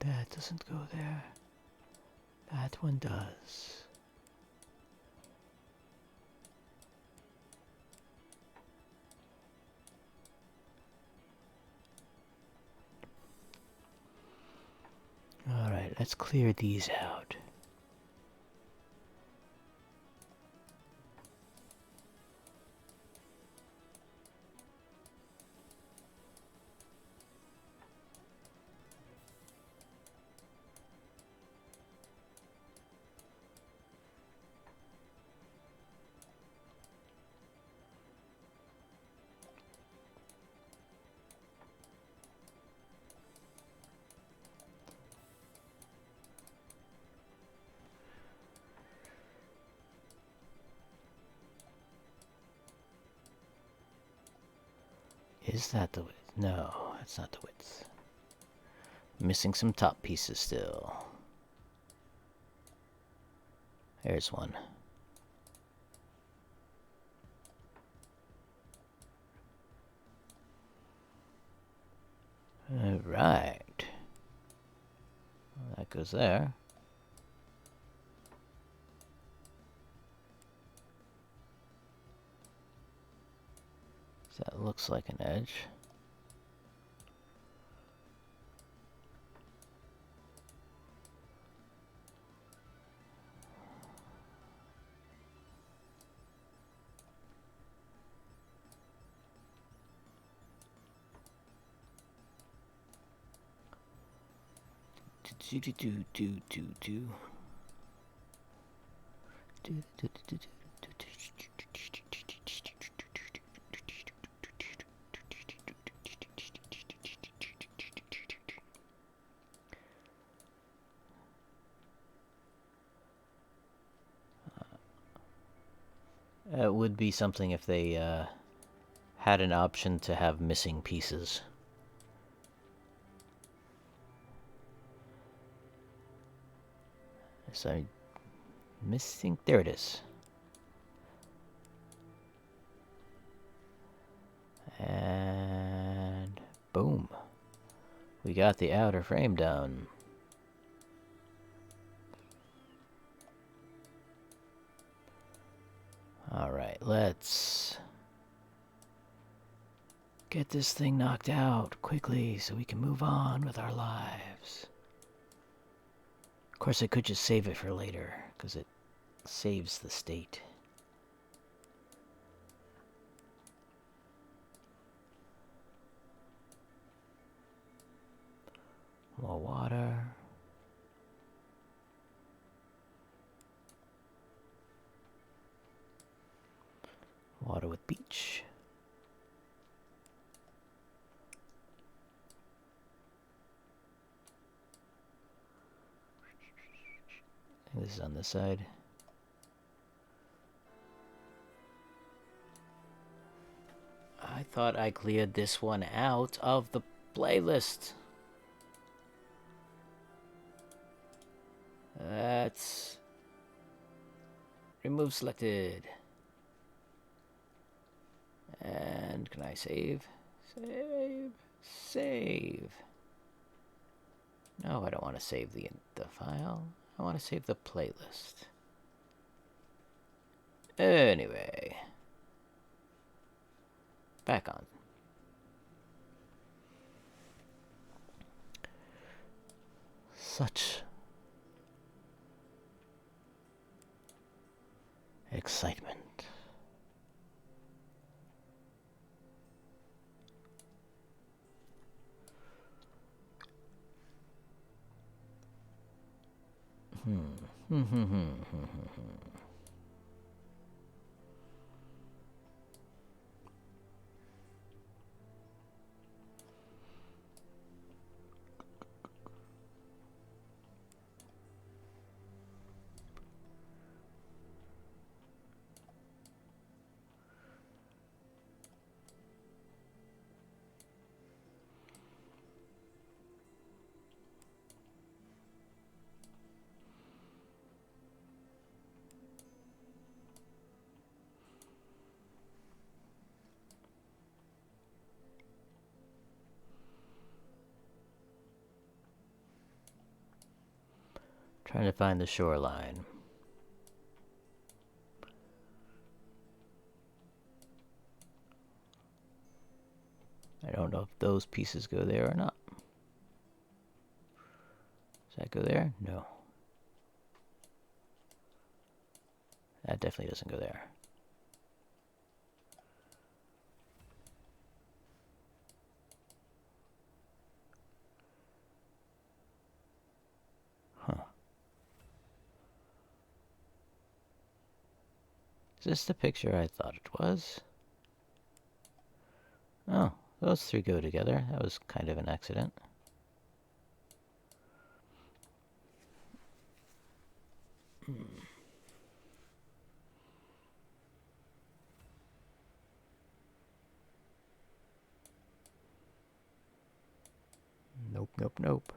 That doesn't go there. That one does. Alright, let's clear these out. Is that the width? No, that's not the width. Missing some top pieces still. There's one. Alright. Well, that goes there. So that looks like an edge. Do do do do do do. It would be something if they had an option to have missing pieces. So, missing. There it is. And boom. We got the outer frame done. Alright, let's get this thing knocked out quickly so we can move on with our lives. Of course, I could just save it for later, because it saves the state. More water. Water with beach. This is on this side. I thought I cleared this one out of the playlist. That's remove selected. And can I save? Save. Save. No, I don't want to save the file. I want to save the playlist. Anyway. Back on. Such excitement. Trying to find the shoreline. I don't know if those pieces go there or not. Does that go there? No. That definitely doesn't go there. Huh. Is this the picture I thought it was? Oh, those three go together. That was kind of an accident. Nope, nope, nope.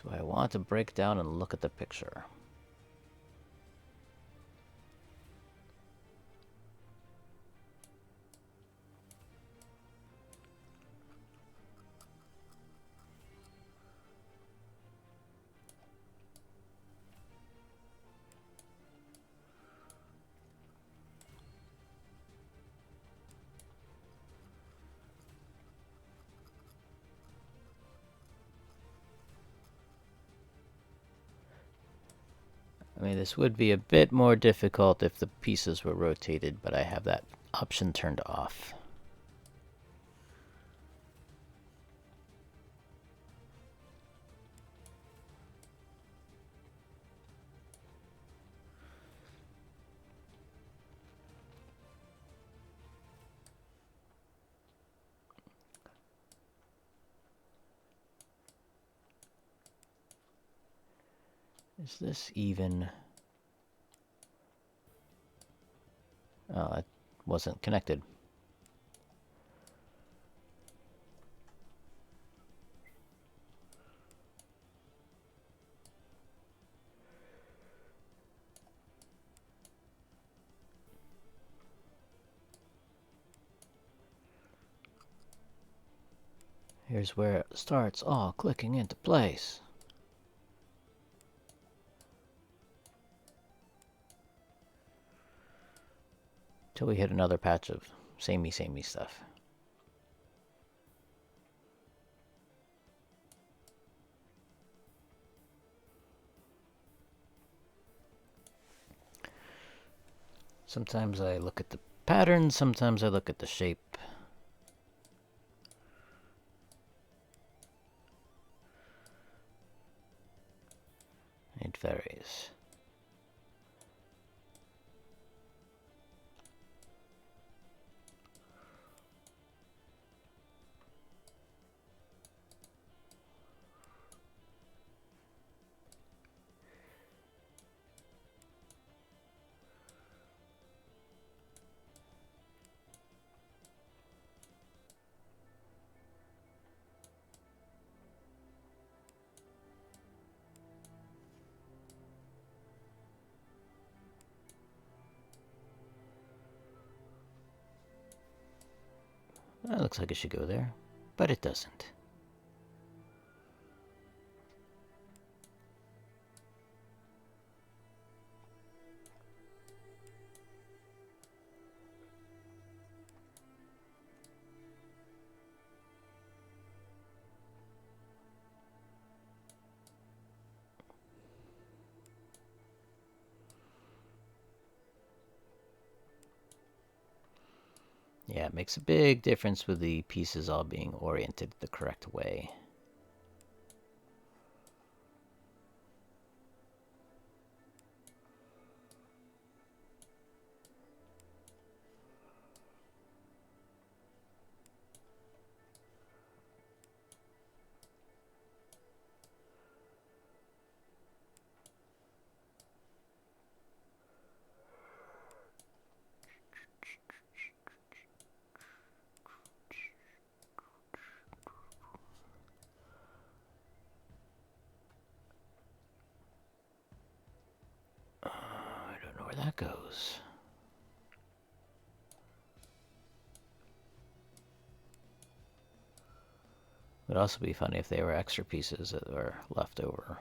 Do I want to break down and look at the picture? I mean, this would be a bit more difficult if the pieces were rotated, but I have that option turned off. Is this even? Oh, it wasn't connected. Here's where it starts all clicking into place. Till we hit another patch of samey stuff. Sometimes I look at the pattern, sometimes I look at the shape. It varies. That looks like it should go there, but it doesn't. Yeah, it makes a big difference with the pieces all being oriented the correct way. I don't know where that goes. It would also be funny if they were extra pieces that were left over.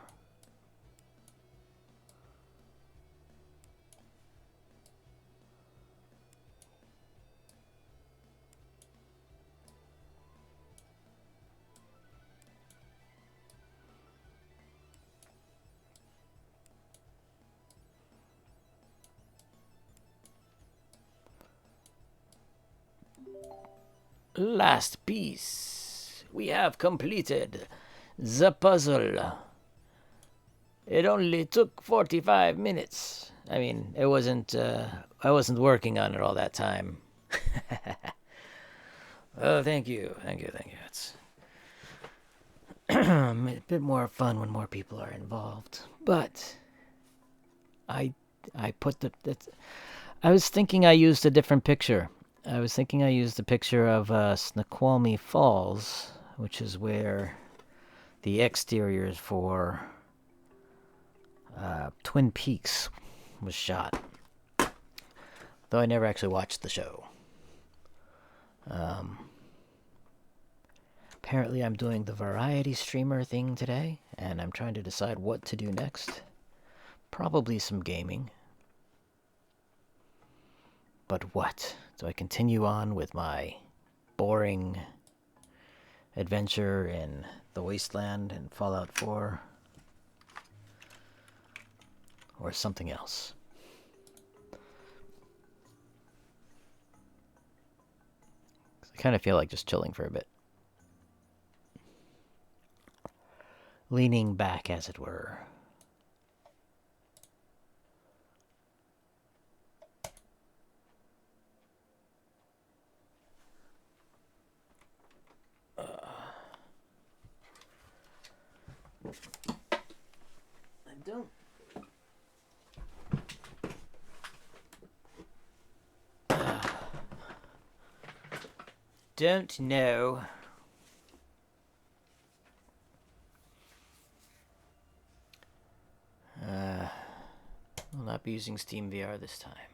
Last piece. We have completed the puzzle. It only took 45 minutes. I mean, it wasn't, I wasn't working on it all that time. Oh, thank you. It's a bit more fun when more people are involved. But I put I was thinking I used a different picture. I was thinking I used a picture of Snoqualmie Falls, which is where the exteriors for Twin Peaks was shot. Though I never actually watched the show. Apparently I'm doing the variety streamer thing today, and I'm trying to decide what to do next. Probably some gaming. But what? Do I continue on with my boring adventure in the Wasteland and Fallout 4? or something else. I kind of feel like just chilling for a bit. Leaning back, as it were. Don't know. We'll not be using Steam VR this time.